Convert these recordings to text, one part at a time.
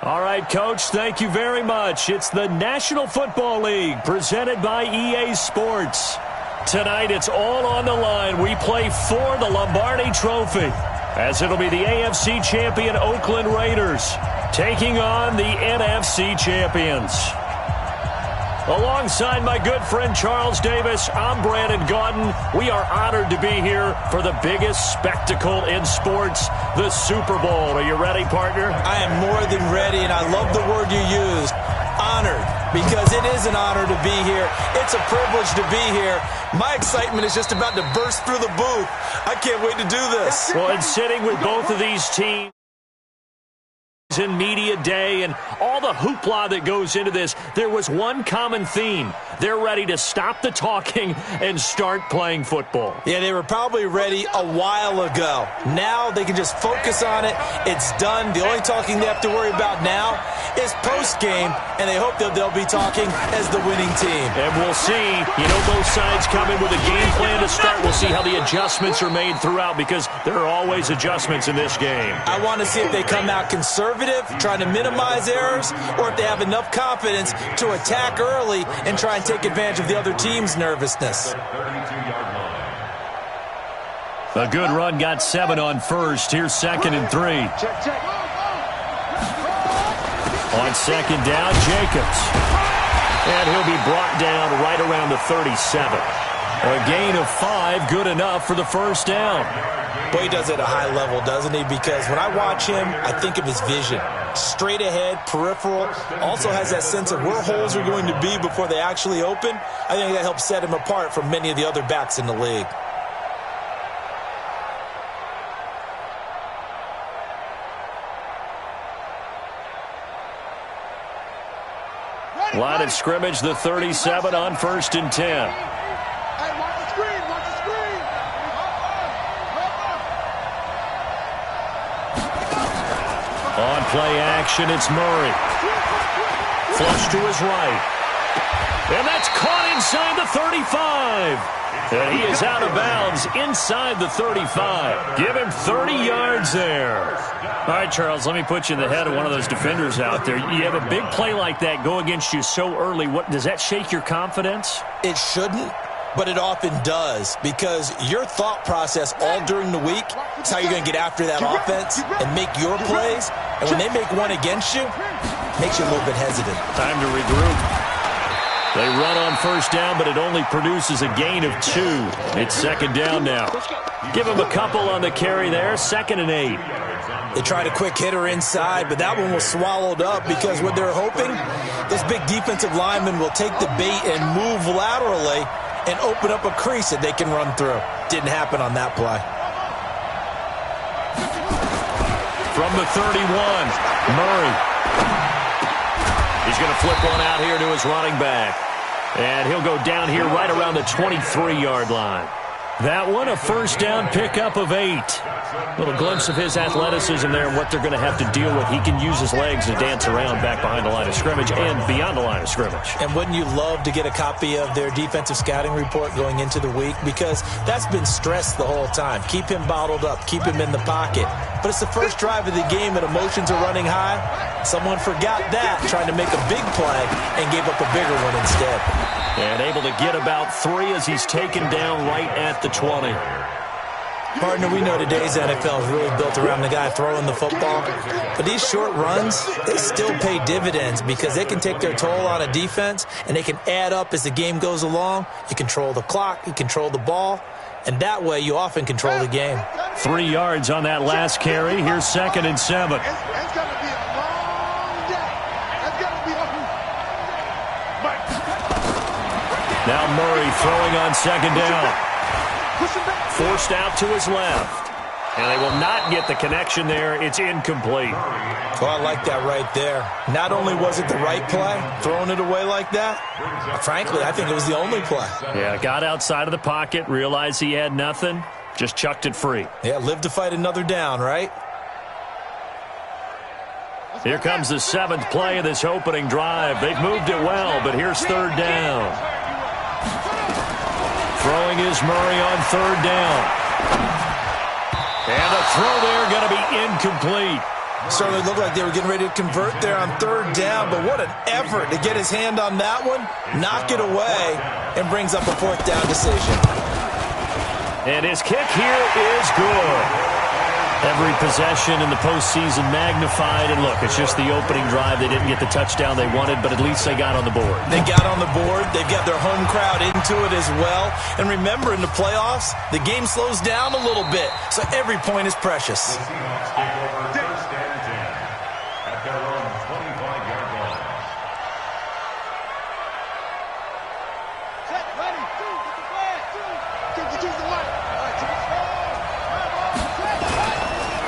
All right, Coach, thank you very much. It's the National Football League presented by EA Sports. Tonight, it's all on the line. We play for the Lombardi Trophy, as it'll be the AFC champion Oakland Raiders taking on the NFC champions. Alongside my good friend Charles Davis, I'm Brandon Gaudin. We are honored to be here for the biggest spectacle in sports, the Super Bowl. Are you ready, partner? I am more than ready, and I love the word you used, honored, because it is an honor to be here. It's a privilege to be here. My excitement is just about to burst through the booth. I can't wait to do this. Well, and sitting with both of these teams in media day and all the hoopla that goes into this, there was one common theme. They're ready to stop the talking and start playing football. Yeah, they were probably ready a while ago. Now they can just focus on it. It's done. The only talking they have to worry about now is post-game, and they hope that they'll be talking as the winning team. And we'll see. You know, both sides come in with a game plan to start. We'll see how the adjustments are made throughout, because there are always adjustments in this game. I want to see if they come out conservative, trying to minimize errors, or if they have enough confidence to attack early and try and take advantage of the other team's nervousness. A good run got 7 on first. Here's 2nd and 3. On 2nd down, Jacobs. And he'll be brought down right around the 37. A gain of 5, good enough for the first down. Boy, he does it at a high level, doesn't he? Because when I watch him, I think of his vision. Straight ahead, peripheral, also has that sense of where holes are going to be before they actually open. I think that helps set him apart from many of the other backs in the league. Line of scrimmage, the 37 on 1st and 10. On play action, it's Murray. Flush to his right. And that's caught inside the 35. And he is out of bounds inside the 35. Give him 30 yards there. All right, Charles, let me put you in the head of one of those defenders out there. You have a big play like that go against you so early. What does that shake your confidence? It shouldn't, but it often does, because your thought process all during the week is how you're going to get after that offense and make your plays. And when they make one against you, it makes you a little bit hesitant. Time to regroup. They run on 1st down, but it only produces a gain of 2. It's 2nd down now. Give him a couple on the carry there. 2nd and 8. They tried a quick hitter inside, but that one was swallowed up, because what they're hoping, this big defensive lineman will take the bait and move laterally and open up a crease that they can run through. Didn't happen on that play. From the 31, Murray. He's going to flip one out here to his running back. And he'll go down here right around the 23-yard line. That one, a 1st down pickup of 8. Little glimpse of his athleticism there and what they're going to have to deal with. He can use his legs to dance around back behind the line of scrimmage and beyond the line of scrimmage. And wouldn't you love to get a copy of their defensive scouting report going into the week? Because that's been stressed the whole time. Keep him bottled up. Keep him in the pocket. But it's the first drive of the game and emotions are running high. Someone forgot that, trying to make a big play, and gave up a bigger one instead. And able to get about 3 as he's taken down right at the 20. Partner, we know today's NFL is really built around the guy throwing the football. But these short runs, they still pay dividends, because they can take their toll on a defense, and they can add up as the game goes along. You control the clock, you control the ball, and that way you often control the game. 3 yards on that last carry. Here's 2nd and 7. Now Murray throwing on 2nd down. Forced out to his left. And they will not get the connection there. It's incomplete. Oh, I like that right there. Not only was it the right play, throwing it away like that, frankly, I think it was the only play. Yeah, got outside of the pocket, realized he had nothing, just chucked it free. Yeah, live to fight another down, right? Here comes the 7th play of this opening drive. They've moved it well, but here's 3rd down. Throwing is Murray on 3rd down. And a throw there going to be incomplete. Certainly looked like they were getting ready to convert there on third down, but what an effort to get his hand on that one, knock it away, and brings up a fourth down decision. And his kick here is good. Every possession in the postseason magnified, and look, it's just the opening drive. They didn't get the touchdown they wanted, but at least they got on the board. They got on the board. They've got their home crowd into it as well. And remember, in the playoffs, the game slows down a little bit, so every point is precious.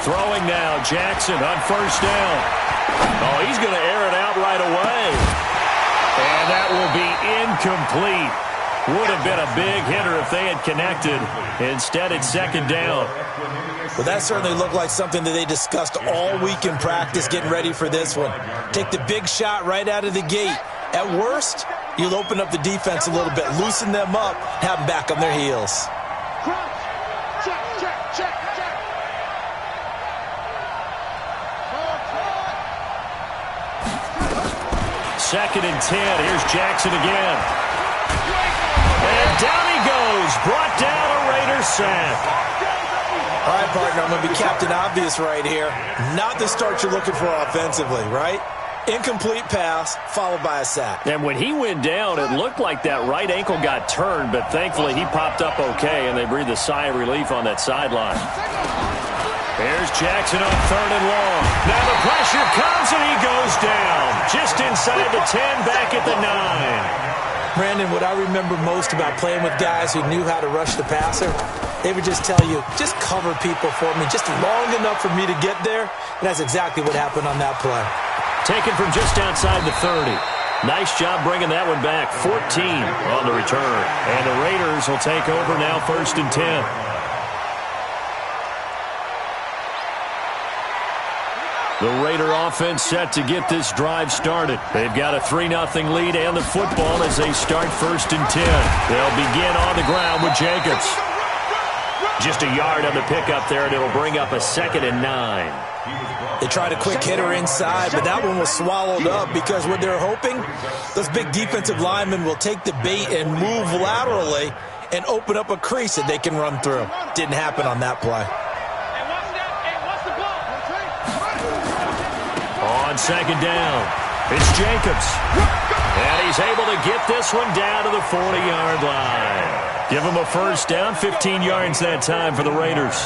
Throwing now, Jackson on first down. Oh, he's going to air it out right away. And that will be incomplete. Would have been a big hitter if they had connected. Instead, it's second down. Well, that certainly looked like something that they discussed all week in practice getting ready for this one. Take the big shot right out of the gate. At worst, you'll open up the defense a little bit, loosen them up, have them back on their heels. Second and 10. Here's Jackson again. And down he goes. Brought down a Raiders sack. All right, partner, I'm going to be Captain Obvious right here. Not the start you're looking for offensively, right? Incomplete pass, followed by a sack. And when he went down, it looked like that right ankle got turned, but thankfully he popped up okay, and they breathed a sigh of relief on that sideline. There's Jackson on third and long. Now the pressure comes, and he goes down. Just inside the 10, back at the 9. Brandon, what I remember most about playing with guys who knew how to rush the passer, they would just tell you, just cover people for me, just long enough for me to get there. And that's exactly what happened on that play. Taken from just outside the 30. Nice job bringing that one back. 14 on the return. And the Raiders will take over now, first and 10. The Raider offense set to get this drive started. They've got a 3-0 lead and the football as they start first and 10. They'll begin on the ground with Jacobs. Just a yard on the pickup there, and it'll bring up a second and 9. They tried a quick hitter inside, but that one was swallowed up because what they're hoping, those big defensive linemen will take the bait and move laterally and open up a crease that they can run through. Didn't happen on that play. On second down, it's Jacobs. And he's able to get this one down to the 40-yard line. Give him a first down, 15 yards that time for the Raiders.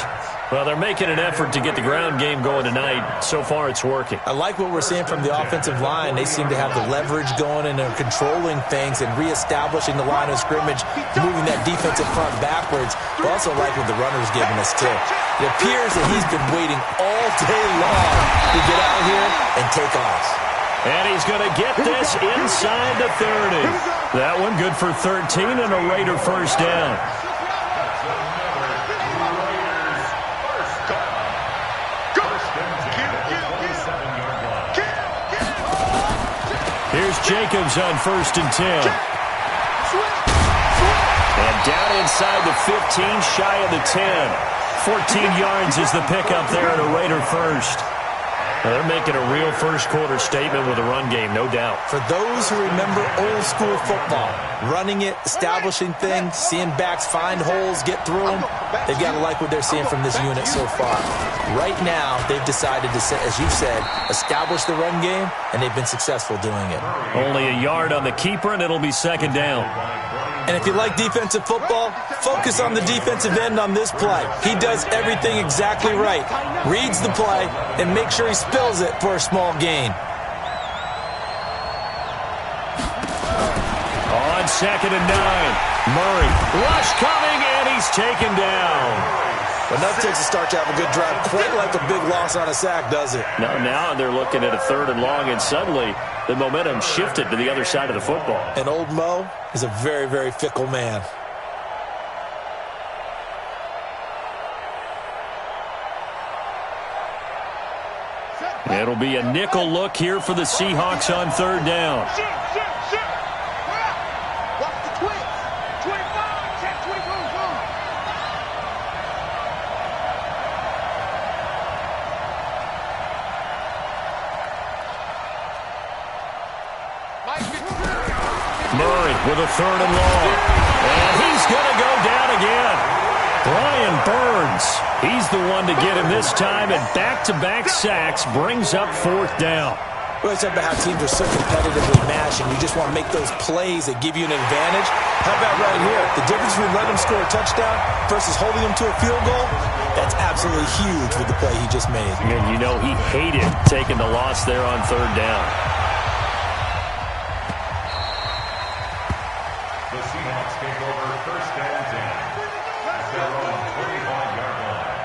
Well, they're making an effort to get the ground game going tonight. So far, it's working. I like what we're seeing from the offensive line. They seem to have the leverage going, and they're controlling things and reestablishing the line of scrimmage, moving that defensive front backwards. But also like what the runner's giving us, too. It appears that he's been waiting all day long to get out here and take off. And he's going to get this inside the 30. That one good for 13 and a Raider first down. Here's Jacobs on first and 10. And down inside the 15, shy of the 10. 14 yards is the pickup there at a Raider first. Now they're making a real first-quarter statement with a run game, no doubt. For those who remember old-school football, running it, establishing things, seeing backs find holes, get through them, they've got to like what they're seeing from this unit so far. Right now, they've decided to, as you said, establish the run game, and they've been successful doing it. Only a yard on the keeper, and it'll be second down. And if you like defensive football, focus on the defensive end on this play. He does everything exactly right. Reads the play and makes sure he spills it for a small gain. On second and 9, Murray. Rush coming, and he's taken down. Enough takes a start to have a good drive. Quite like a big loss on a sack, does it? Now they're looking at a third and long, and suddenly the momentum shifted to the other side of the football. And old Mo is a very, very fickle man. It'll be a nickel look here for the Seahawks on third down. the 3rd and long. And he's going to go down again. Brian Burns, he's the one to get him this time, and back-to-back sacks brings up 4th down. We always talk about how teams are so competitively matched, and you just want to make those plays that give you an advantage. How about right here? The difference between letting them score a touchdown versus holding them to a field goal, that's absolutely huge with the play he just made. And you know he hated taking the loss there on 3rd down. The Seahawks take over 1st and 10 at their own 25-yard line.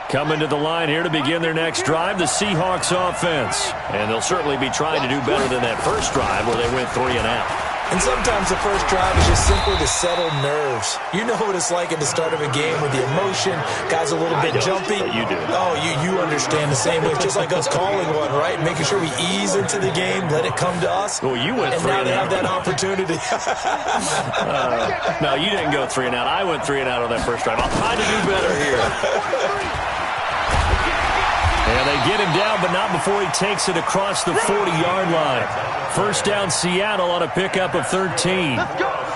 Coming to the line here to begin their next drive, the Seahawks offense. And they'll certainly be trying to do better than that first drive where they went 3 and out. And sometimes the first drive is just simply to settle nerves. You know what it's like at the start of a game with the emotion. Guys a little bit jumpy. You do. Oh, you understand the same way. It's just like us calling one, right? Making sure we ease into the game, let it come to us. Well, you went and 3 now and they out. have that opportunity. No, you didn't go 3 and out. I went 3 and out on that first drive. I'll try to do better here. And they get him down, but not before he takes it across the 40-yard line. 1st down, Seattle on a pickup of 13. I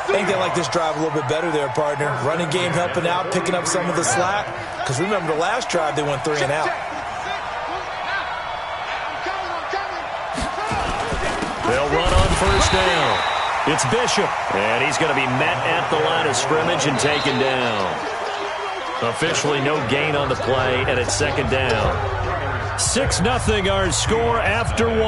think they like this drive a little bit better there, partner. Running game helping out, picking up some of the slack. Because remember, the last drive, they went 3 and out. They'll run on 1st down. It's Bishop, and he's going to be met at the line of scrimmage and taken down. Officially no gain on the play, and it's 2nd down. 6-0 our score after 1.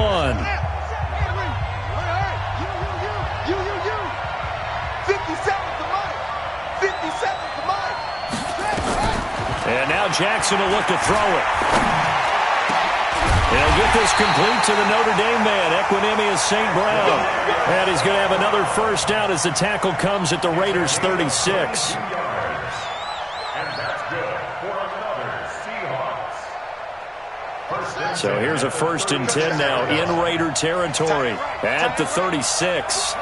And now Jackson will look to throw it. And he'll get this complete to the Notre Dame man, Equanimous St. Brown. And he's going to have another 1st down as the tackle comes at the Raiders' 36. So here's a 1st and 10 now in Raider territory at the 36.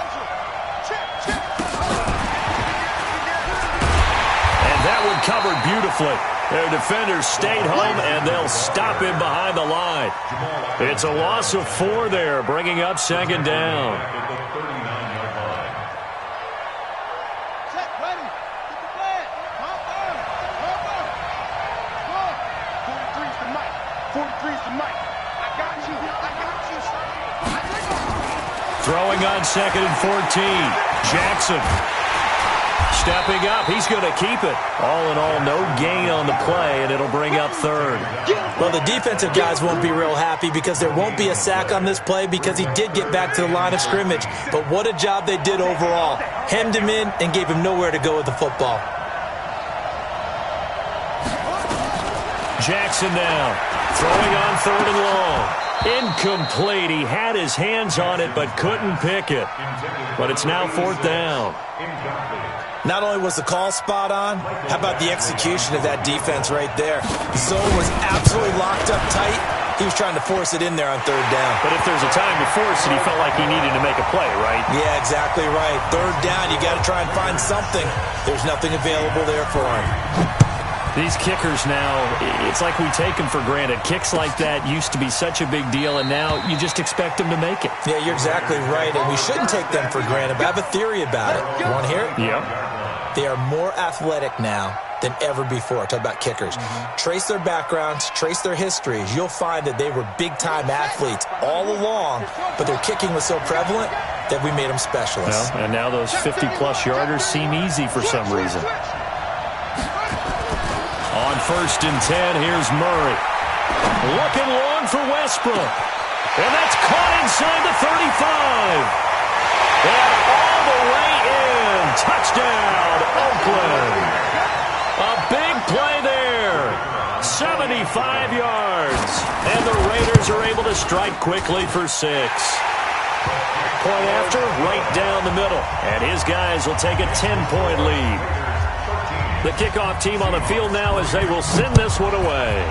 And that one covered beautifully. Their defenders stayed home, and they'll stop him behind the line. It's a loss of 4 there, bringing up 2nd down. Throwing on 2nd and 14. Jackson stepping up. He's going to keep it. All in all, no gain on the play, and it'll bring up 3rd. Well, the defensive guys won't be real happy because there won't be a sack on this play because he did get back to the line of scrimmage. But what a job they did overall. Hemmed him in and gave him nowhere to go with the football. Jackson now throwing on 3rd and long. Incomplete. He had his hands on it but couldn't pick it. But it's now 4th down. Not only was the call spot on, how about the execution of that defense right there? The zone was absolutely locked up tight. He was trying to force it in there on 3rd down. But if there's a time to force it, he felt like he needed to make a play, right? Yeah, exactly right. 3rd down, you got to try and find something. There's nothing available there for him. These kickers now, it's like we take them for granted. Kicks like that used to be such a big deal, and now you just expect them to make it. Yeah, you're exactly right, and we shouldn't take them for granted, but I have a theory about it. You want to hear it? Yeah. They are more athletic now than ever before. Talk about kickers. Trace their backgrounds, trace their histories. You'll find that they were big-time athletes all along, but their kicking was so prevalent that we made them specialists. Well, and now those 50-plus yarders seem easy for some reason. On 1st and 10, here's Murray. Looking long for Westbrook. And that's caught inside the 35. And all the way in. Touchdown, Oakland. A big play there. 75 yards. And the Raiders are able to strike quickly for 6. Point after, right down the middle. And his guys will take a 10-point lead. The kickoff team on the field now as they will send this one away.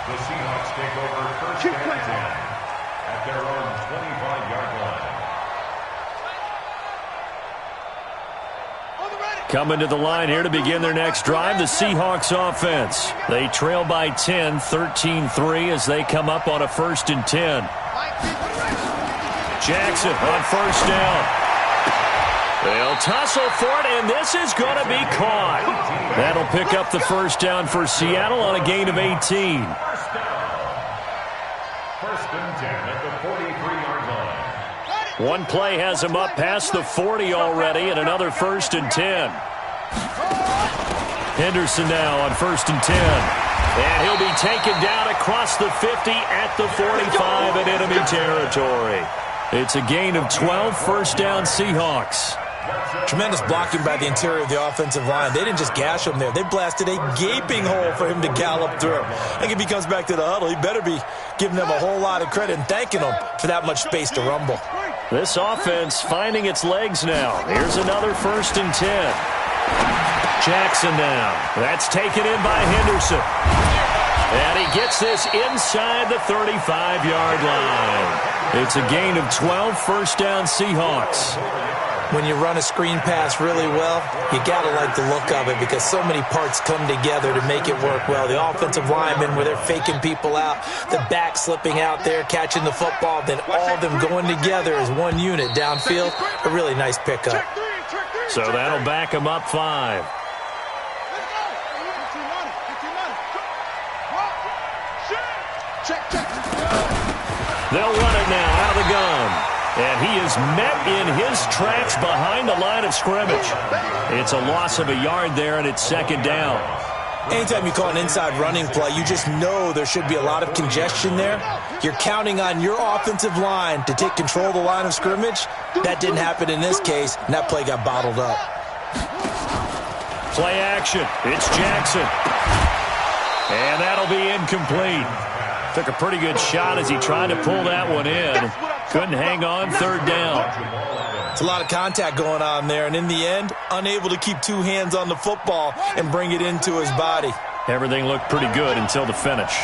The Seahawks take over 1st and 10 at their own 25-yard line. Coming to the line here to begin their next drive, the Seahawks offense. They trail by 10, 13-3 as they come up on a 1st and 10. Jackson on 1st down. They'll tussle for it, and this is going to be caught. That'll pick up the 1st down for Seattle on a gain of 18. 1st and 10 at the 43-yard line. One play has him up past the 40 already, and another 1st and 10. Henderson now on 1st and 10. And he'll be taken down across the 50 at the 45 in enemy territory. It's a gain of 12, 1st down Seahawks. Tremendous blocking by the interior of the offensive line. They didn't just gash him there. They blasted a gaping hole for him to gallop through. I think if he comes back to the huddle, he better be giving them a whole lot of credit and thanking them for that much space to rumble. This offense finding its legs now. Here's another 1st and 10. Jackson now. That's taken in by Henderson. And he gets this inside the 35-yard line. It's a gain of 12, 1st down Seahawks. When you run a screen pass really well, you got to like the look of it because so many parts come together to make it work well. The offensive linemen, where they're faking people out, the back slipping out there, catching the football, then all of them going together as one unit downfield. A really nice pickup. So that'll back them up 5. They'll run it now out of the gun. And he is met in his tracks behind the line of scrimmage. It's a loss of a yard there, and it's 2nd down. Anytime you call an inside running play, you just know there should be a lot of congestion there. You're counting on your offensive line to take control of the line of scrimmage. That didn't happen in this case, and that play got bottled up. Play action. It's Jackson. And that'll be incomplete. Took a pretty good shot as he tried to pull that one in. Couldn't hang on, 3rd down. It's a lot of contact going on there, and in the end, unable to keep 2 hands on the football and bring it into his body. Everything looked pretty good until the finish.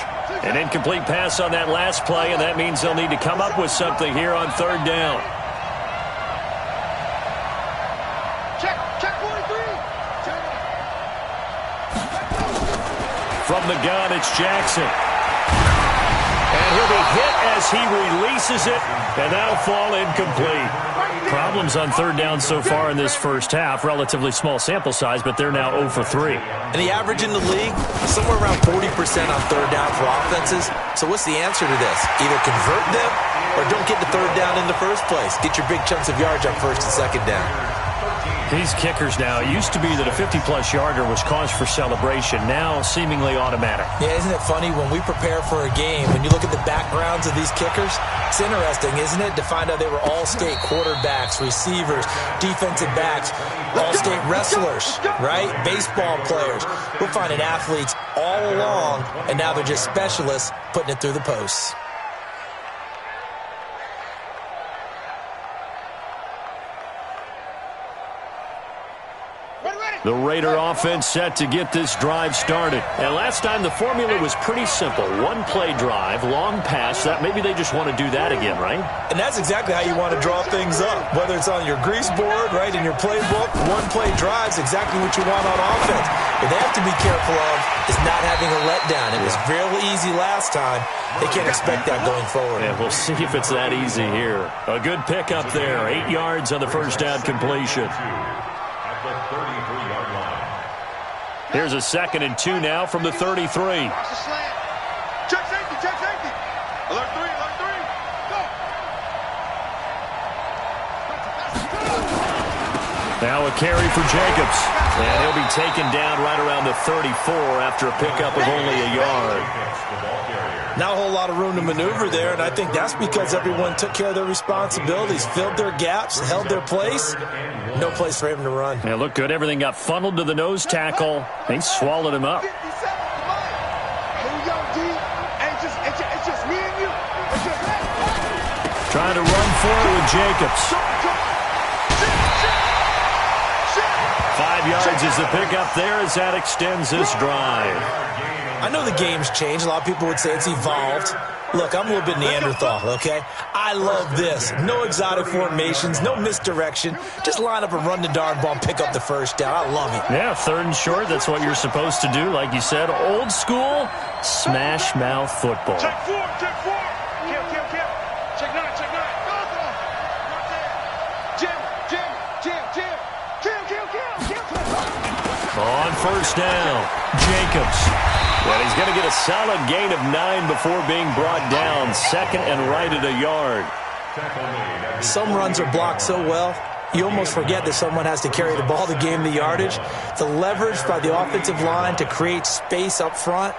An incomplete pass on that last play, and that means they'll need to come up with something here on 3rd down. Check 43. From the gun, it's Jackson. And he'll be hit as he releases it, and that'll fall incomplete. Problems on 3rd down so far in this first half. Relatively small sample size, but they're now 0 for 3. And the average in the league, somewhere around 40% on 3rd down for offenses. So what's the answer to this? Either convert them or don't get to 3rd down in the first place. Get your big chunks of yards on 1st and 2nd down. These kickers now, it used to be that a 50-plus yarder was cause for celebration. Now seemingly automatic. Yeah, isn't it funny when we prepare for a game, when you look at the backgrounds of these kickers, it's interesting, isn't it, to find out they were all-state quarterbacks, receivers, defensive backs, all-state wrestlers, right? Baseball players. We're finding athletes all along, and now they're just specialists putting it through the posts. The Raider offense set to get this drive started. And last time the formula was pretty simple. One-play drive, long pass. That maybe they just want to do that again, right? And that's exactly how you want to draw things up. Whether it's on your grease board, right, in your playbook, one-play drive's exactly what you want on offense. What they have to be careful of is not having a letdown. It was real easy last time. They can't expect that going forward. And we'll see if it's that easy here. A good pickup there. 8 yards on the first down completion. Here's a 2nd and 2 now from the 33. Check safety, check safety. Alert 3, go. Now a carry for Jacobs. And he'll be taken down right around the 34 after a pickup of only a yard. Not a whole lot of room to maneuver there, and I think that's because everyone took care of their responsibilities, filled their gaps, held their place. No place for him to run. Yeah, looked good. Everything got funneled to the nose tackle. They swallowed him up. Trying to run forward with Jacobs. 5 yards is the pickup there as that extends this drive. I know the game's changed. A lot of people would say it's evolved. Look, I'm a little bit Neanderthal, okay? I love this. No exotic formations, no misdirection. Just line up and run the darn ball and pick up the first down. I love it. Yeah, 3rd and short, that's what you're supposed to do. Like you said, old school, smash mouth football. Check 4, check 4. Kill. Check 9, check 9. Jim. On 1st down, Jacobs. And he's going to get a solid gain of 9 before being brought down. 2nd and right at a yard. Some runs are blocked so well, you almost forget that someone has to carry the ball to gain the yardage. The leverage by the offensive line to create space up front,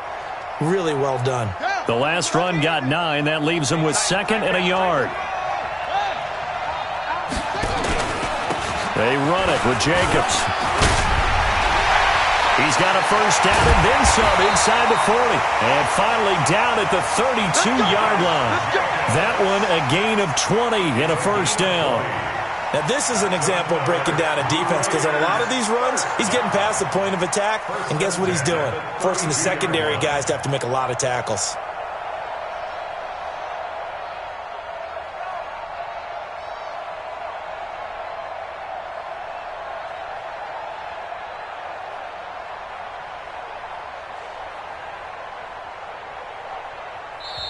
really well done. The last run got 9. That leaves him with 2nd and a yard. They run it with Jacobs. He's got a 1st down and then some inside the 40. And finally down at the 32-yard line. That one a gain of 20 and a 1st down. Now this is an example of breaking down a defense, because on a lot of these runs, he's getting past the point of attack, and guess what he's doing? Forcing the secondary guys to have to make a lot of tackles.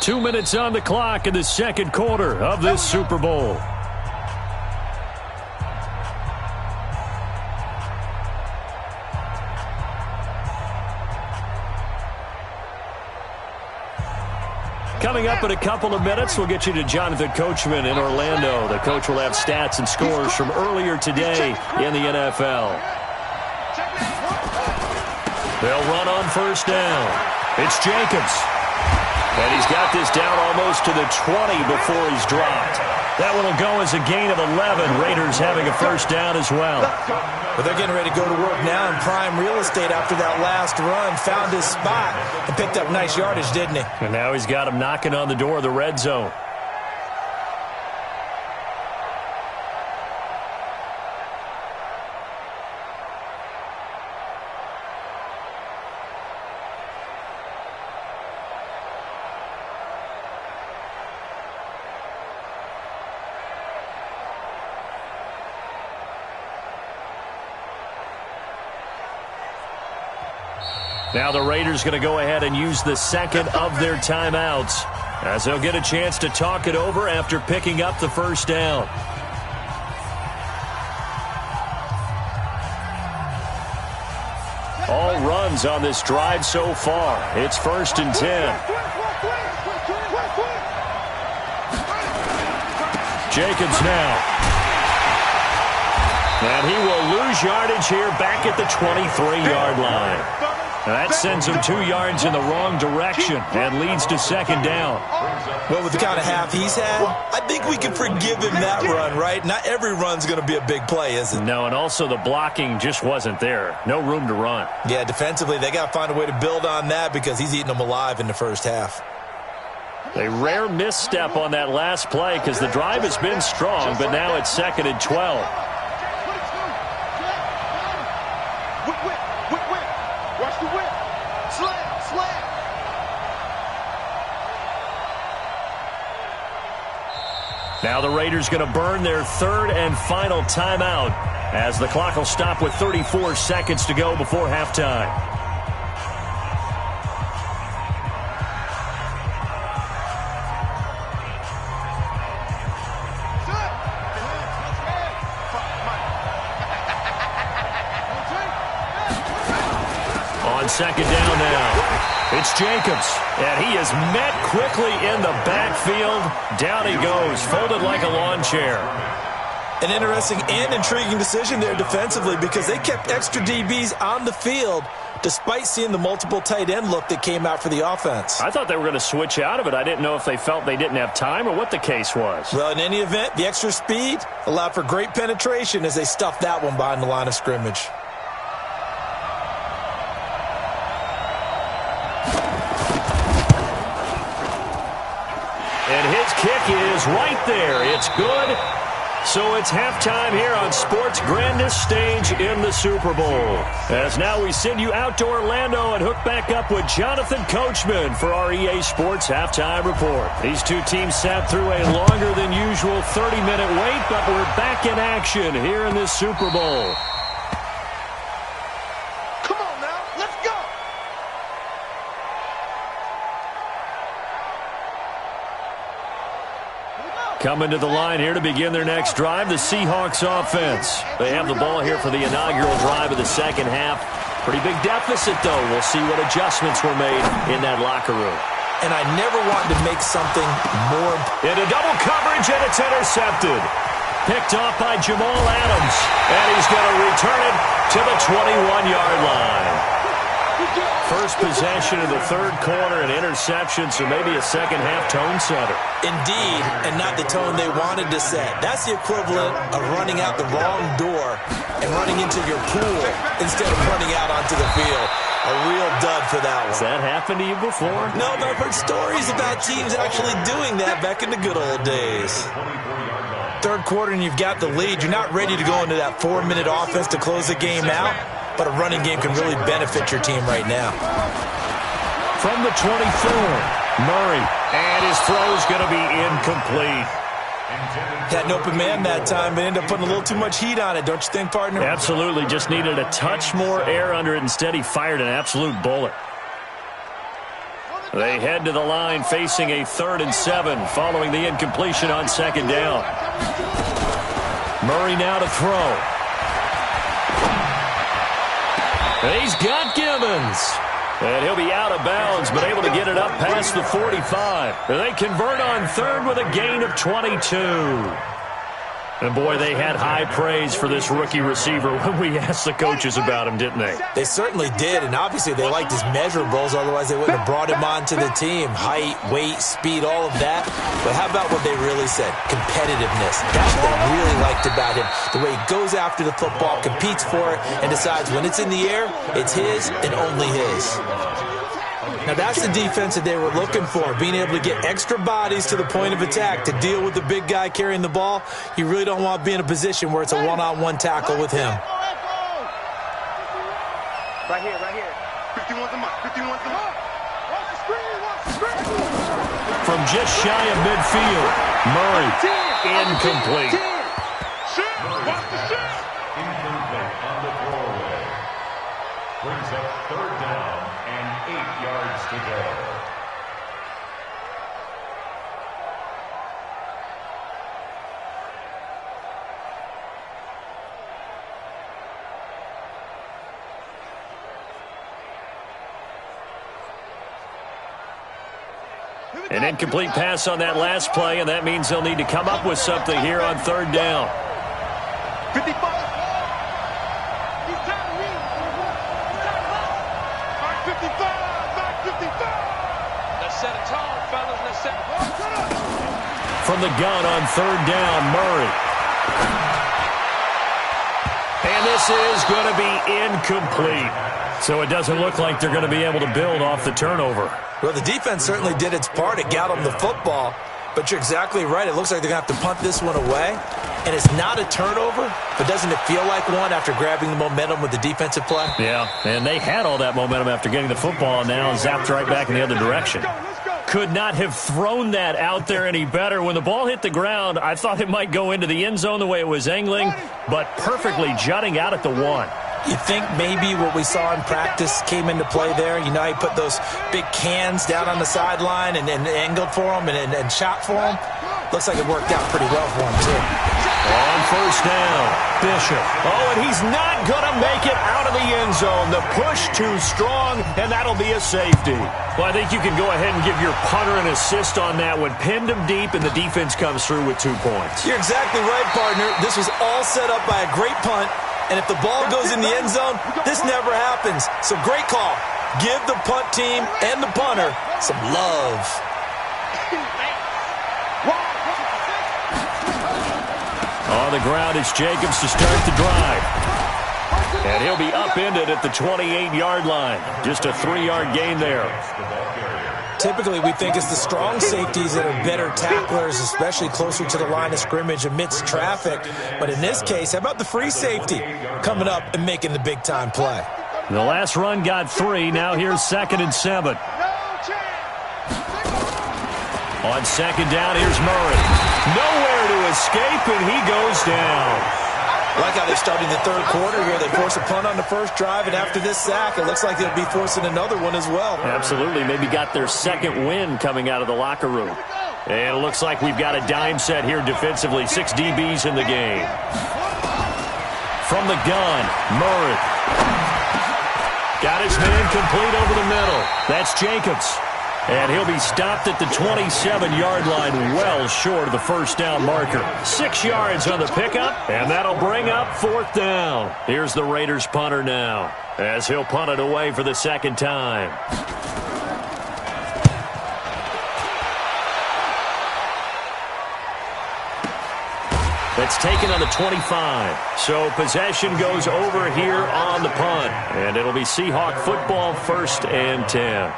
Two minutes on the clock in the 2nd quarter of this Super Bowl. Coming up in a couple of minutes, we'll get you to Jonathan Coachman in Orlando. The coach will have stats and scores from earlier today in the NFL. They'll run on 1st down. It's Jacobs. And he's got this down almost to the 20 before he's dropped. That one will go as a gain of 11. Raiders having a 1st down as well. But they're getting ready to go to work now in prime real estate after that last run. Found his spot and picked up nice yardage, didn't he? And now he's got him knocking on the door of the red zone. Now the Raiders going to go ahead and use the 2nd of their timeouts, as they'll get a chance to talk it over after picking up the 1st down. All runs on this drive so far. It's 1st and 10. Jacobs now. And he will lose yardage here back at the 23-yard line. That sends him 2 yards in the wrong direction and leads to 2nd down. Well, with the kind of half he's had, I think we can forgive him that run, right? Not every run's going to be a big play, is it? No, and also the blocking just wasn't there. No room to run. Yeah, defensively, they got to find a way to build on that, because he's eating them alive in the 1st half. A rare misstep on that last play, because the drive has been strong, but now it's 2nd and 12. Watch the whip. Slam. Now the Raiders going to burn their 3rd and final timeout, as the clock will stop with 34 seconds to go before halftime. On 2nd down now, it's Jacobs, and he is met quickly in the backfield. Down he goes, folded like a lawn chair. An interesting and intriguing decision there defensively, because they kept extra DBs on the field despite seeing the multiple tight end look that came out for the offense. I thought they were going to switch out of it. I didn't know if they felt they didn't have time or what the case was. Well, in any event, the extra speed allowed for great penetration as they stuffed that one behind the line of scrimmage. And his kick is right there. It's good. So it's halftime here on sports' grandest stage in the Super Bowl. As now we send you out to Orlando and hook back up with Jonathan Coachman for our EA Sports Halftime Report. These two teams sat through a longer than usual 30-minute wait, but we're back in action here in this Super Bowl. Come on now, let's go. Coming to the line here to begin their next drive, the Seahawks offense. They have the ball here for the inaugural drive of the second half. Pretty big deficit, though. We'll see what adjustments were made in that locker room. And I never wanted to make something more. Into double coverage, and it's intercepted. Picked off by Jamal Adams. And he's going to return it to the 21-yard line. First possession of the third quarter, an interception, so maybe a second-half tone setter. Indeed, and not the tone they wanted to set. That's the equivalent of running out the wrong door and running into your pool instead of running out onto the field. A real dud for that one. Has that happened to you before? No, but I've heard stories about teams actually doing that back in the good old days. Third quarter and you've got the lead. You're not ready to go into that 4-minute offense to close the game out. But a running game can really benefit your team right now. From the 24, Murray. And his throw's going to be incomplete. Had an open man that time, but ended up putting a little too much heat on it, don't you think, partner? Absolutely. Just needed a touch more air under it. Instead, he fired an absolute bullet. They head to the line facing a 3rd and 7 following the incompletion on second down. Murray now to throw. He's got Gibbons. And he'll be out of bounds, but able to get it up past the 45. They convert on third with a gain of 22. And, boy, they had high praise for this rookie receiver when we asked the coaches about him, didn't they? They certainly did, and obviously they liked his measurables. Otherwise, they wouldn't have brought him onto the team. Height, weight, speed, all of that. But how about what they really said? Competitiveness. That's what they really liked about him. The way he goes after the football, competes for it, and decides when it's in the air, it's his and only his. Now, that's the defense that they were looking for, being able to get extra bodies to the point of attack to deal with the big guy carrying the ball. You really don't want to be in a position where it's a one-on-one tackle with him. Right here, right here. 51's the mark, 51's the mark. Watch the screen, watch the screen. From just shy of midfield, Murray, incomplete. Shoot, watch the shoot. Incomplete on the throwaway. Brings up 3rd down and 8 yards to go. An incomplete pass on that last play, and that means they'll need to come up with something here on 3rd down. 55. He's down to me. Back 55. Back 55. Let's set a tone, fellas. Let's set a tone. From the gun on 3rd down, Murray. And this is going to be incomplete. So it doesn't look like they're going to be able to build off the turnover. Well, the defense certainly did its part. It got them the football. But you're exactly right. It looks like they're going to have to punt this one away. And it's not a turnover, but doesn't it feel like one after grabbing the momentum with the defensive play? Yeah, and they had all that momentum after getting the football, and now zapped right back in the other direction. Could not have thrown that out there any better. When the ball hit the ground, I thought it might go into the end zone the way it was angling, but perfectly jutting out at the 1. You think maybe what we saw in practice came into play there? You know, he put those big cans down on the sideline and angled for them and shot for them. Looks like it worked out pretty well for him, too. On 1st down, Bishop. Oh, and he's not going to make it out of the end zone. The push too strong, and that'll be a safety. Well, I think you can go ahead and give your punter an assist on that one. Pinned him deep, and the defense comes through with 2 points. You're exactly right, partner. This was all set up by a great punt. And if the ball goes in the end zone, this never happens. So great call. Give the punt team and the punter some love. On the ground, it's Jacobs to start the drive. And he'll be upended at the 28-yard line. Just a 3-yard gain there. typically we think it's the strong safeties that are better tacklers, especially closer to the line of scrimmage amidst traffic. But in this case, how about the free safety coming up and making the big-time play? The last run got 3. Now here's 2nd and 7. On 2nd down, here's Murray. Nowhere to escape, and he goes down. Like how they started the third quarter here. They force a punt on the first drive, and after this sack, it looks like they'll be forcing another one as well. Absolutely. Maybe got their second win coming out of the locker room. And it looks like we've got a dime set here defensively. 6 DBs in the game. From the gun, Murray. Got his man complete over the middle. That's Jacobs. And he'll be stopped at the 27-yard line, well short of the first down marker. 6 yards on the pickup, and that'll bring up 4th down. Here's the Raiders punter now, as he'll punt it away for the second time. That's taken on the 25. So possession goes over here on the punt. And it'll be Seahawk football, 1st and 10.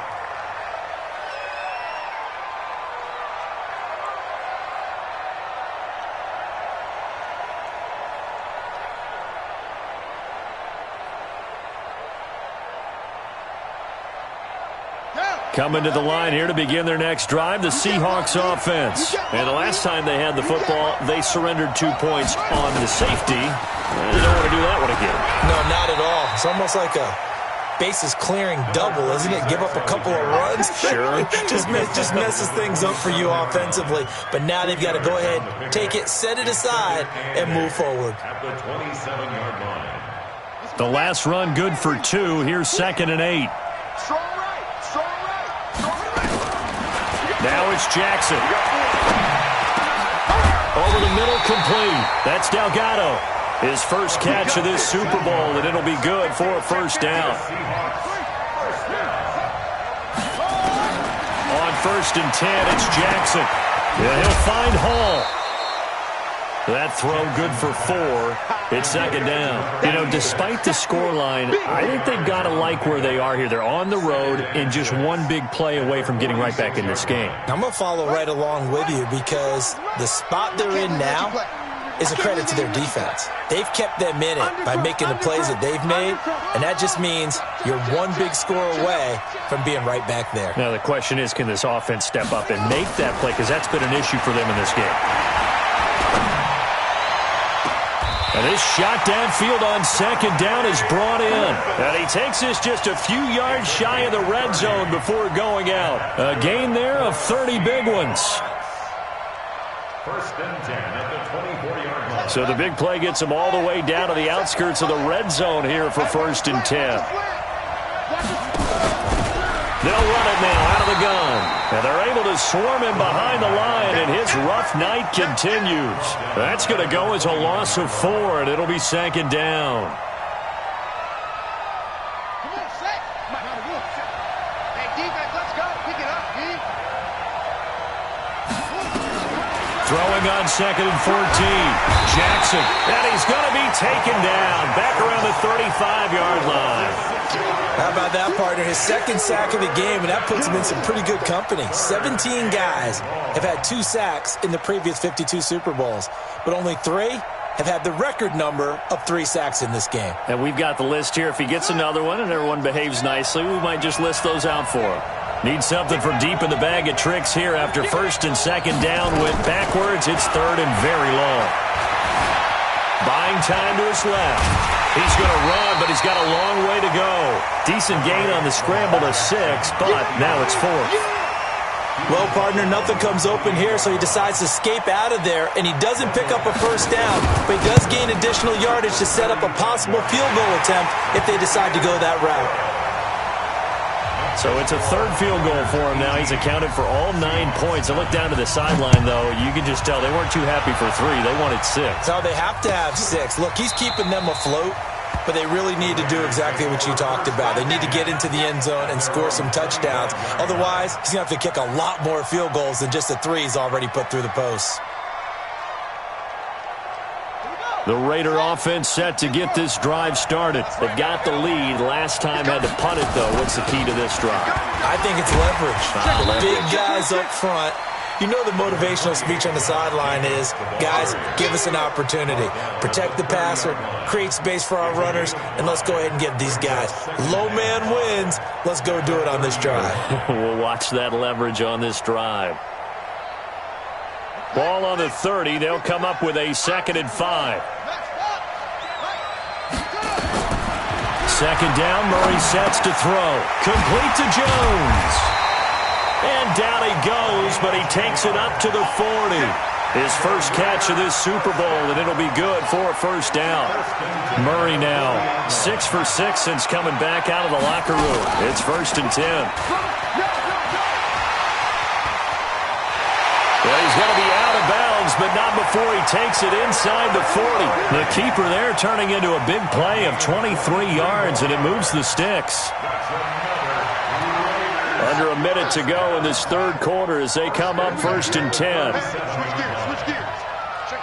Coming to the line here to begin their next drive, the Seahawks offense. And the last time they had the football, they surrendered 2 points on the safety. They don't want to do that one again. No, not at all. It's almost like a bases clearing double, isn't it? Give up a couple of runs. Sure. just messes things up for you offensively. But now they've got to go ahead, take it, set it aside, and move forward. At the 27-yard line. The last run good for 2. Here's 2nd and 8. Now it's Jackson. Over the middle, complete. That's Delgado. His first catch of this Super Bowl, and it'll be good for a first down. On 1st and 10, it's Jackson. Yeah, he'll find Hall. That throw good for 4. It's 2nd down. You know, despite the scoreline, I think they've got to like where they are here. They're on the road and just one big play away from getting right back in this game. I'm going to follow right along with you because the spot they're in now is a credit to their defense. They've kept them in it by making the plays that they've made, and that just means you're one big score away from being right back there. Now the question is, can this offense step up and make that play? Because that's been an issue for them in this game. And this shot downfield on 2nd down is brought in. And he takes this just a few yards shy of the red zone before going out. A gain there of 30 big ones. 1st and 10 at the 24-yard line. So the big play gets them all the way down to the outskirts of the red zone here for 1st and 10. They'll run it now out of the gun. And they're able to swarm him behind the line, and his rough night continues. That's going to go as a loss of 4, and it'll be 2nd down. Come on, set. Hey, defense, let's go. Pick it up, D. Throwing on 2nd and 14. Jackson. And he's going to be taken down back around the 35-yard line. How about that, partner? His 2nd sack of the game, and that puts him in some pretty good company. 17 guys have had 2 sacks in the previous 52 Super Bowls, but only 3 have had the record number of 3 sacks in this game. And we've got the list here. If he gets another one and everyone behaves nicely, we might just list those out for him. Need something from deep in the bag of tricks here after 1st and 2nd down. Went backwards. It's 3rd and very long. Buying time to his left. He's going to run, but he's got a long way to go. Decent gain on the scramble to 6, but now it's 4th. Well, partner, nothing comes open here, so he decides to escape out of there, and he doesn't pick up a first down, but he does gain additional yardage to set up a possible field goal attempt if they decide to go that route. So it's a 3rd field goal for him now. He's accounted for all 9 points. I look down to the sideline, though. You can just tell they weren't too happy for 3. They wanted 6. No, they have to have 6. Look, he's keeping them afloat, but they really need to do exactly what you talked about. They need to get into the end zone and score some touchdowns. Otherwise, he's going to have to kick a lot more field goals than just the 3 he's already put through the posts. The Raider offense set to get this drive started. They've got the lead. Last time had to punt it, though. What's the key to this drive? I think it's leverage. Big guys up front. You know the motivational speech on the sideline is, guys, give us an opportunity. Protect the passer, create space for our runners, and let's go ahead and give these guys. Low man wins. Let's go do it on this drive. We'll watch that leverage on this drive. Ball on the 30. They'll come up with a 2nd and 5. Second down, Murray sets to throw. Complete to Jones. And down he goes, but he takes it up to the 40. His first catch of this Super Bowl, and it'll be good for a first down. Murray now 6 for 6 since coming back out of the locker room. It's 1st and 10. Well, he's going to be out of bounds, but not before he takes it inside the 40. The keeper there turning into a big play of 23 yards, and it moves the sticks. Under a minute to go in this third quarter as they come up 1st and 10. Switch gears. Check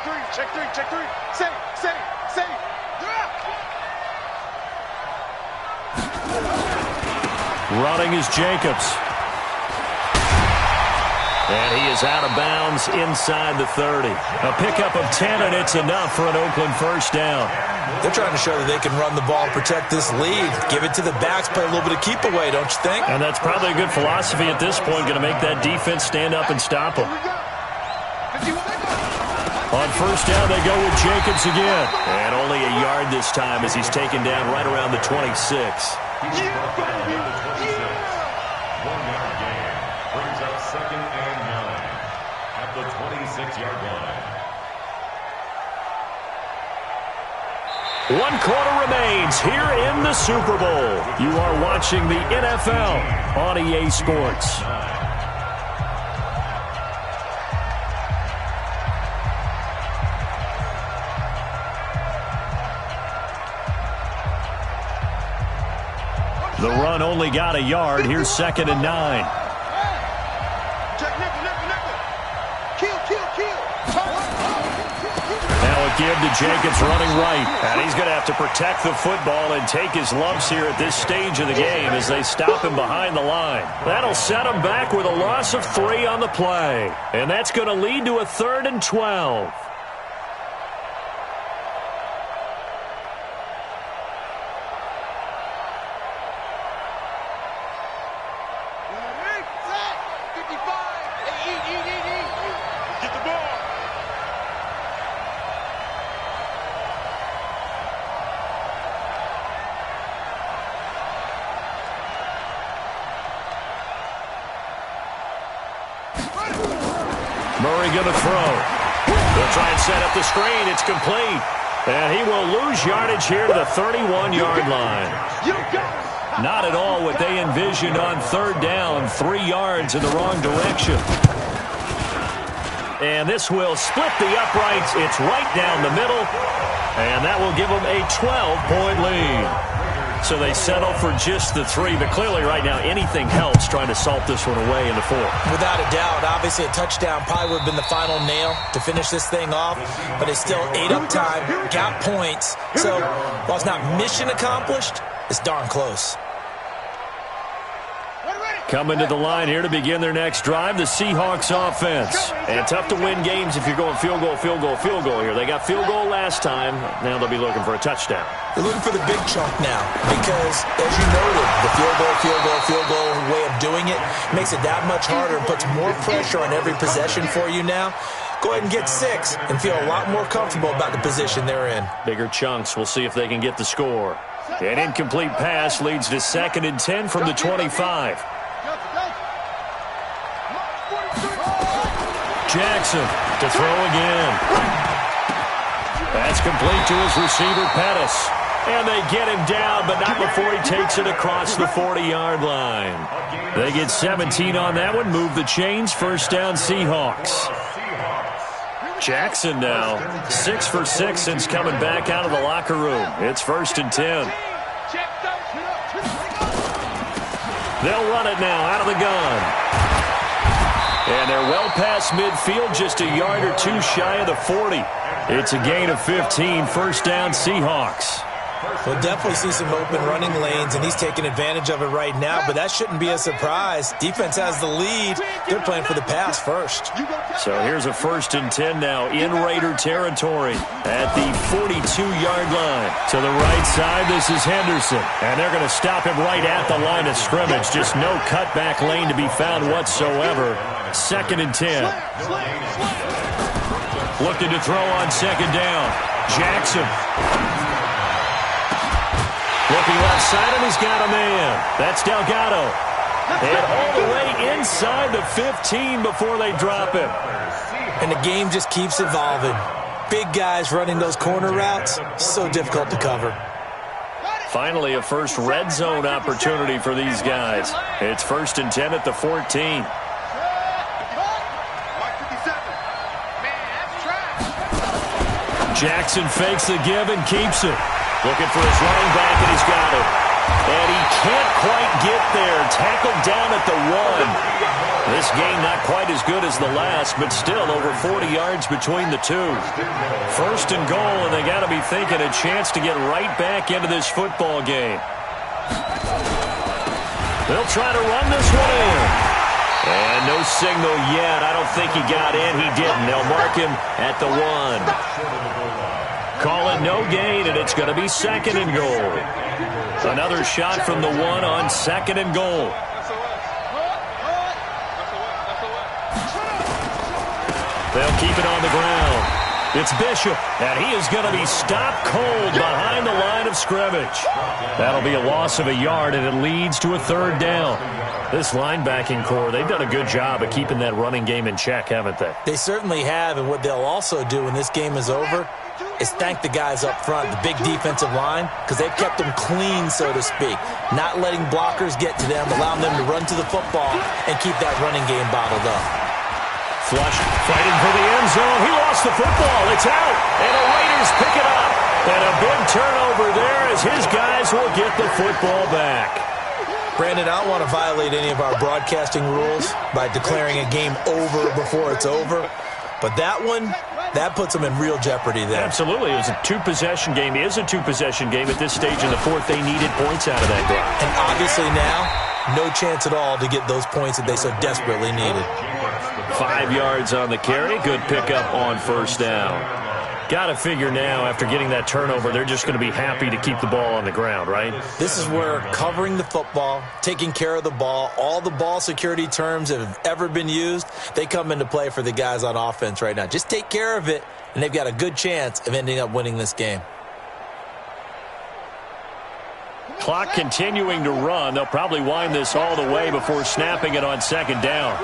three. Safe. Running is Jacobs. And he is out of bounds inside the 30. A pickup of 10, and it's enough for an Oakland first down. They're trying to show that they can run the ball and protect this lead. Give it to the backs, play a little bit of keep away, don't you think? And that's probably a good philosophy at this point, going to make that defense stand up and stop them. On first down, they go with Jacobs again. And only a yard this time as he's taken down right around the 26. Second and 9 at the 26-yard line. 1 quarter remains here in the Super Bowl. You are watching the NFL on EA Sports. The run only got a yard. Here's 2nd and 9. Give to Jacobs running right. And he's going to have to protect the football and take his lumps here at this stage of the game as they stop him behind the line. That'll set him back with a loss of 3 on the play. And that's going to lead to a 3rd and 12. Murray going to throw. They'll try and set up the screen. It's complete. And he will lose yardage here to the 31-yard line. Not at all what they envisioned on 3rd down. 3 yards in the wrong direction. And this will split the uprights. It's right down the middle. And that will give them a 12-point lead. So they settle for just the 3, but clearly right now anything helps trying to salt this one away in the 4th. Without a doubt, obviously a touchdown probably would have been the final nail to finish this thing off, but it's still 8 up time, got points. So while it's not mission accomplished, it's darn close. Coming to the line here to begin their next drive, the Seahawks offense. And tough to win games if you're going field goal here. They got field goal last time. Now they'll be looking for a touchdown. They're looking for the big chunk now because, as you noted, the field goal way of doing it makes it that much harder and puts more pressure on every possession for you now. Go ahead and get 6 and feel a lot more comfortable about the position they're in. Bigger chunks. We'll see if they can get the score. An incomplete pass leads to 2nd and 10 from the 25. Jackson to throw again. That's complete to his receiver, Pettis. And they get him down, but not before he takes it across the 40-yard line. They get 17 on that one, move the chains, first down Seahawks. Jackson now 6 for 6 since coming back out of the locker room. It's 1st and 10. They'll run it now out of the gun. And they're well past midfield, just a yard or 2 shy of the 40. It's a gain of 15, first down Seahawks. We'll definitely see some open running lanes, and he's taking advantage of it right now, but that shouldn't be a surprise. Defense has the lead. They're playing for the pass first. So here's a 1st and 10 now in Raider territory at the 42-yard line. To the right side, this is Henderson, and they're going to stop him right at the line of scrimmage. Just no cutback lane to be found whatsoever. 2nd and 10. Looking to throw on 2nd down. Jackson. Looking left side, and he's got a man. That's Delgado. And all the way inside the 15 before they drop him. And the game just keeps evolving. Big guys running those corner routes, so difficult to cover. Finally, a first red zone opportunity for these guys. It's 1st and 10 at the 14. Jackson fakes the give and keeps it. Looking for his running back, and he's got it. And he can't quite get there. Tackled down at the 1. This game not quite as good as the last, but still over 40 yards between the two. 1st and goal, and they got to be thinking a chance to get right back into this football game. They'll try to run this one in. And no signal yet. I don't think he got in. He didn't. They'll mark him at the 1. Call it no gain, and it's going to be 2nd and goal. Another shot from the 1 on 2nd and goal. They'll keep it on the ground. It's Bishop, and he is going to be stopped cold behind the line of scrimmage. That'll be a loss of a yard, and it leads to a 3rd down. This linebacking core, they've done a good job of keeping that running game in check, haven't they? They certainly have, and what they'll also do when this game is over is thank the guys up front, the big defensive line, because they've kept them clean, so to speak. Not letting blockers get to them, allowing them to run to the football and keep that running game bottled up. Flush, fighting for the end zone. He lost the football. It's out, and the Raiders pick it up. And a big turnover there as his guys will get the football back. Brandon, I don't want to violate any of our broadcasting rules by declaring a game over before it's over, but that one, that puts them in real jeopardy there. Absolutely. It was a two-possession game. It is a two-possession game at this stage in the 4th. They needed points out of that drive. And obviously now, no chance at all to get those points that they so desperately needed. 5 yards on the carry. Good pickup on 1st down. Got to figure now, after getting that turnover, they're just going to be happy to keep the ball on the ground, right? This is where covering the football, taking care of the ball, all the ball security terms that have ever been used, they come into play for the guys on offense right now. Just take care of it, and they've got a good chance of ending up winning this game. Clock continuing to run. They'll probably wind this all the way before snapping it on 2nd down.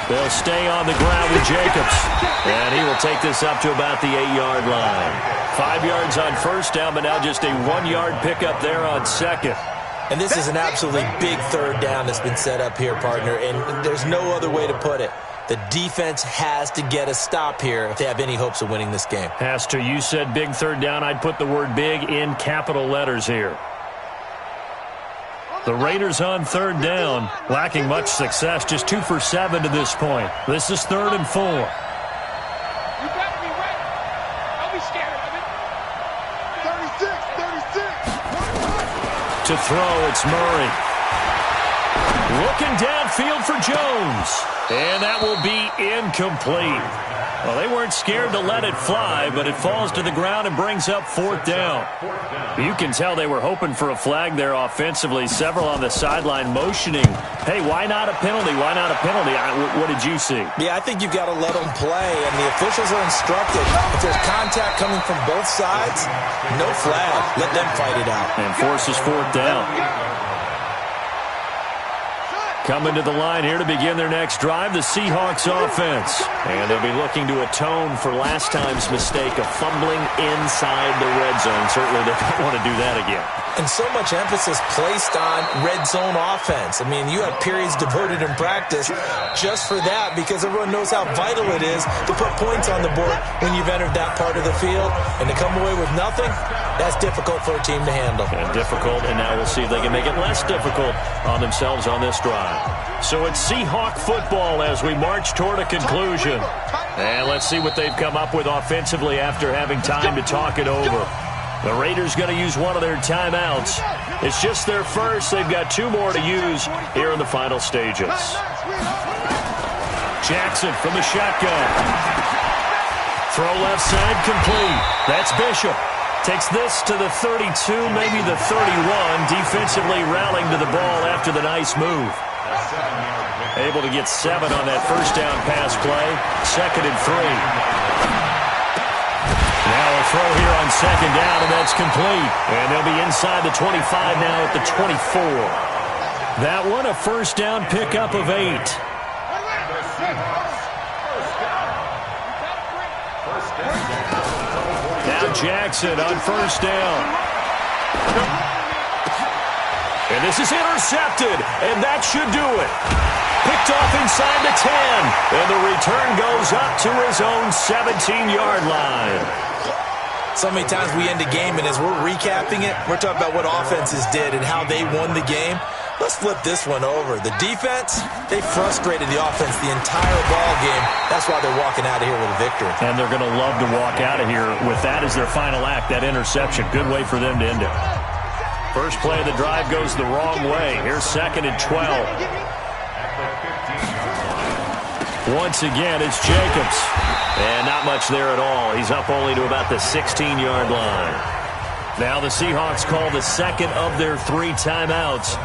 They'll stay on the ground with Jacobs. And he will take this up to about the 8-yard line. 5 yards on 1st down, but now just a 1-yard pickup there on 2nd. And this is an absolutely big 3rd down that's been set up here, partner, and there's no other way to put it. The defense has to get a stop here if they have any hopes of winning this game. Has to. You said big 3rd down. I'd put the word big in capital letters here. The Raiders on 3rd down, lacking much success, just 2 for 7 to this point. This is 3rd and 4. You better be ready. Don't be scared of it. 36. To throw, it's Murray. Looking downfield for Jones. And that will be incomplete. Well, they weren't scared to let it fly, but it falls to the ground and brings up 4th down. You can tell they were hoping for a flag there offensively. Several on the sideline motioning, hey, why not a penalty? Why not a penalty? What did you see? Yeah, I think you've got to let them play, and the officials are instructed. If there's contact coming from both sides, no flag. Let them fight it out. And forces 4th down. Coming to the line here to begin their next drive, the Seahawks offense. And they'll be looking to atone for last time's mistake of fumbling inside the red zone. Certainly they don't want to do that again. And so much emphasis placed on red zone offense. I mean, you have periods devoted in practice just for that because everyone knows how vital it is to put points on the board when you've entered that part of the field. And to come away with nothing, that's difficult for a team to handle. And difficult, and now we'll see if they can make it less difficult on themselves on this drive. So it's Seahawk football as we march toward a conclusion. And let's see what they've come up with offensively after having time to talk it over. The Raiders going to use one of their timeouts. It's just their first. They've got 2 more to use here in the final stages. Jackson from the shotgun. Throw left side complete. That's Bishop. Takes this to the 32, maybe the 31. Defensively rallying to the ball after the nice move. Able to get 7 on that first down pass play. 2nd and 3. Now a throw here on 2nd down, and that's complete. And they'll be inside the 25 now at the 24. That one, a first down pickup of 8. Now Jackson on first down. And this is intercepted, and that should do it. Picked off inside the 10, and the return goes up to his own 17-yard line. So many times we end a game, and as we're recapping it, we're talking about what offenses did and how they won the game. Let's flip this one over. The defense, they frustrated the offense the entire ball game. That's why they're walking out of here with a victory. And they're going to love to walk out of here with that as their final act, that interception. Good way for them to end it. First play of the drive goes the wrong way. Here's 2nd and 12. Once again, it's Jacobs. And not much there at all. He's up only to about the 16-yard line. Now the Seahawks call the 2nd of their 3 timeouts,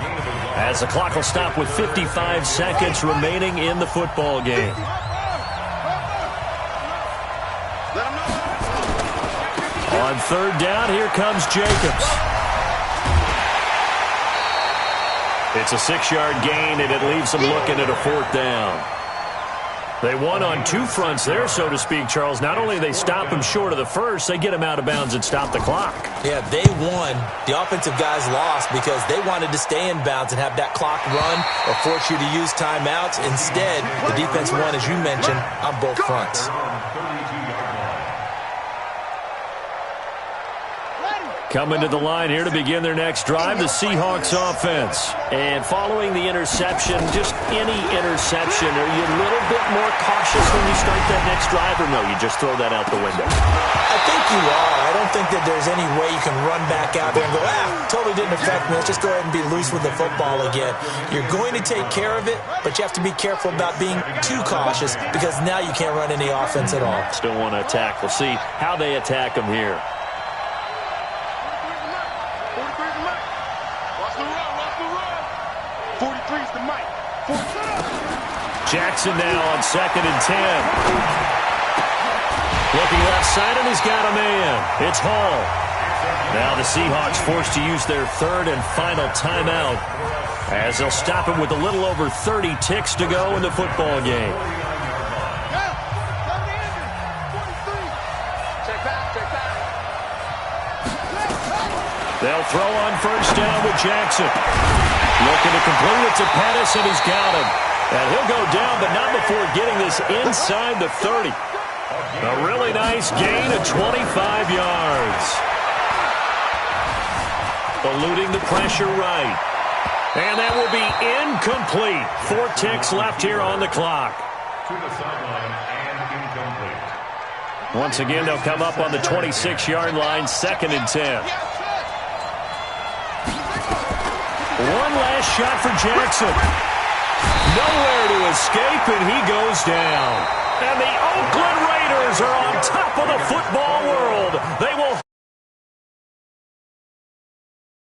as the clock will stop with 55 seconds remaining in the football game. On 3rd down, here comes Jacobs. It's a 6-yard gain, and it leaves them looking at a 4th down. They won on 2 fronts there, so to speak, Charles. Not only they stop him short of the first, they get him out of bounds and stop the clock. Yeah, they won. The offensive guys lost because they wanted to stay in bounds and have that clock run or force you to use timeouts. Instead, the defense won, as you mentioned, on both fronts. Coming to the line here to begin their next drive, the Seahawks offense. And following the interception, just any interception, are you a little bit more cautious when you start that next drive, or no, you just throw that out the window? I think you are. I don't think that there's any way you can run back out there and go, totally didn't affect me. Let's just go ahead and be loose with the football again. You're going to take care of it, but you have to be careful about being too cautious because now you can't run any offense at all. Still want to attack. We'll see how they attack them here. Jackson now on 2nd and 10. Looking left side, and he's got a man. It's Hall. Now the Seahawks forced to use their 3rd and final timeout, as they'll stop him with a little over 30 ticks to go in the football game. They'll throw on first down with Jackson. Looking to complete it to Pettis, and he's got him. And he'll go down, but not before getting this inside the 30. A really nice gain of 25 yards. Eluding the pressure right. And that will be incomplete. 4 ticks left here on the clock. To the sideline and incomplete. Once again, they'll come up on the 26-yard line, 2nd and 10. One last shot for Jackson. Nowhere to escape, and he goes down. And the Oakland Raiders are on top of the football world.